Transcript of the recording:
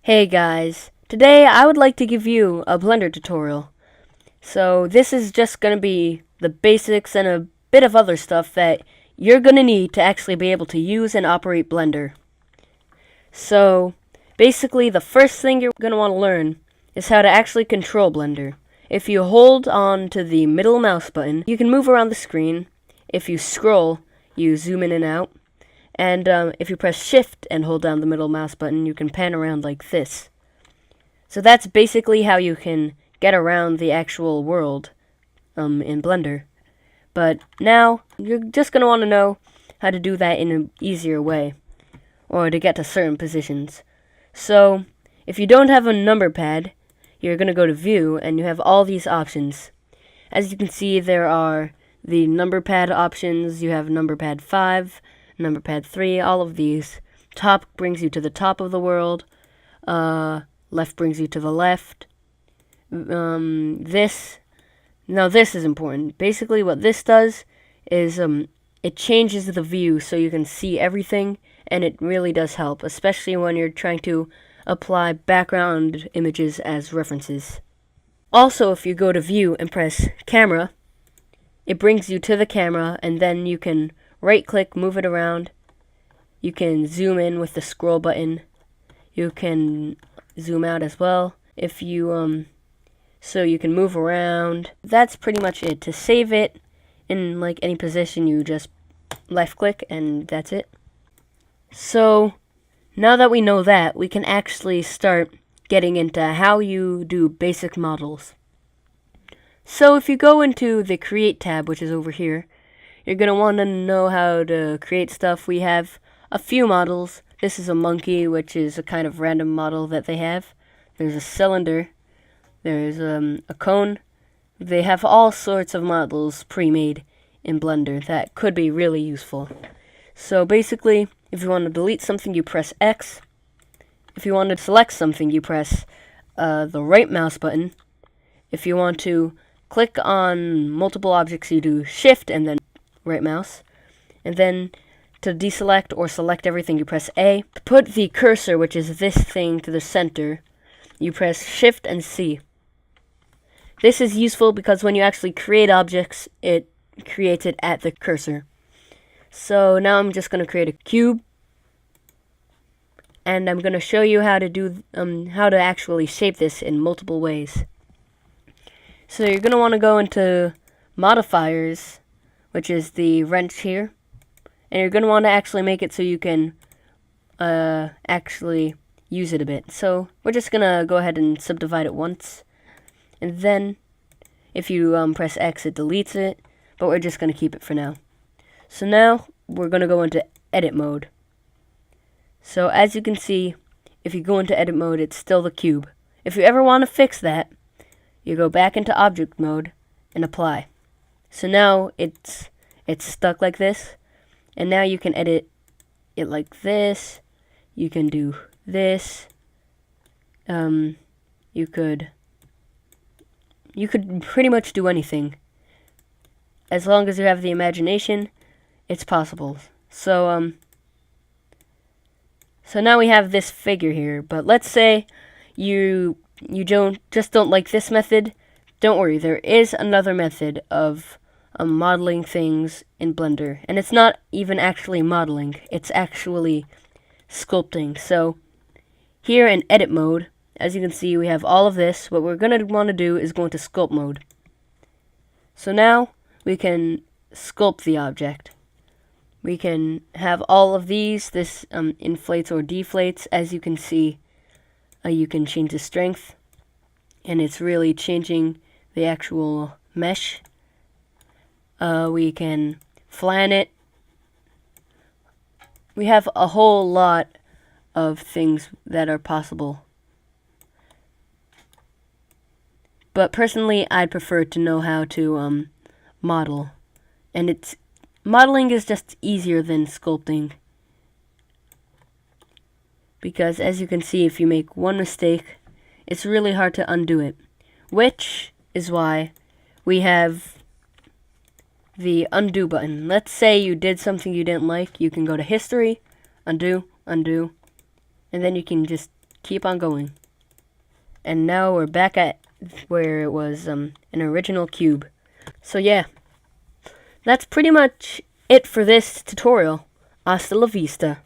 Hey guys, today I would like to give you a Blender tutorial. So this is just going to be the basics and a bit of other stuff that you're going to need to actually be able to use and operate Blender. So basically the first thing you're going to want to learn is how to actually control Blender. If you hold on to the middle mouse button, you can move around the screen. If you scroll, you zoom in and out. And if you press shift and hold down the middle mouse button, you can pan around like this. So that's basically how you can get around the actual world in Blender. But now, you're just going to want to know how to do that in an easier way, or to get to certain positions. So, if you don't have a number pad, you're going to go to View, and you have all these options. As you can see, there are the number pad options. You have number pad 5, number pad 3, all of these. Top brings you to the top of the world. Left brings you to the left. This is important. Basically what this does is it changes the view so you can see everything, and it really does help, especially when you're trying to apply background images as references. Also, if you go to View and press Camera, it brings you to the camera, and then you can right-click, move it around. You can zoom in with the scroll button. You can zoom out as well. If you, so you can move around. That's pretty much it. To save it in like any position, you just left-click, and that's it. So, now that we know that, we can actually start getting into how you do basic models. So if you go into the Create tab, which is over here, you're going to want to know how to create stuff. We have a few models. This is a monkey, which is a kind of random model that they have. There's a cylinder. There's a cone. They have all sorts of models pre-made in Blender that could be really useful. So basically, if you want to delete something, you press X. If you want to select something, you press the right mouse button. If you want to click on multiple objects, you do Shift and then right mouse. And then to deselect or select everything, you press A. To put the cursor, which is this thing, to the center, you press Shift and C. This is useful because when you actually create objects, it creates it at the cursor. So now I'm just going to create a cube, and I'm going to show you how to do how to actually shape this in multiple ways. So you're going to want to go into modifiers, which is the wrench here, and you're going to want to actually make it so you can actually use it a bit. So we're just going to go ahead and subdivide it once, and then if you press X, it deletes it, but we're just going to keep it for now. So now we're going to go into edit mode. So as you can see, if you go into edit mode, it's still the cube. If you ever want to fix that, you go back into object mode and apply. So now it's stuck like this, and now you can edit it like this. You can do this. You could pretty much do anything. As long as you have the imagination, it's possible. So now we have this figure here, but let's say you don't like this method. Don't worry, there is another method of modeling things in Blender, and it's not even actually modeling, it's actually sculpting. So here in edit mode, as you can see, we have all of this. What we're going to want to do is go into sculpt mode. So now we can sculpt the object. We can have all of these. This inflates or deflates. As you can see, you can change the strength, and it's really changing the actual mesh. We can flan it. We have a whole lot of things that are possible. But personally, I'd prefer to know how to model, and modeling is just easier than sculpting, because as you can see, if you make one mistake, it's really hard to undo it, which is why we have the undo button. Let's say you did something you didn't like, you can go to history, undo, and then you can just keep on going. And now we're back at where it was an original cube. So yeah, that's pretty much it for this tutorial. Hasta la vista.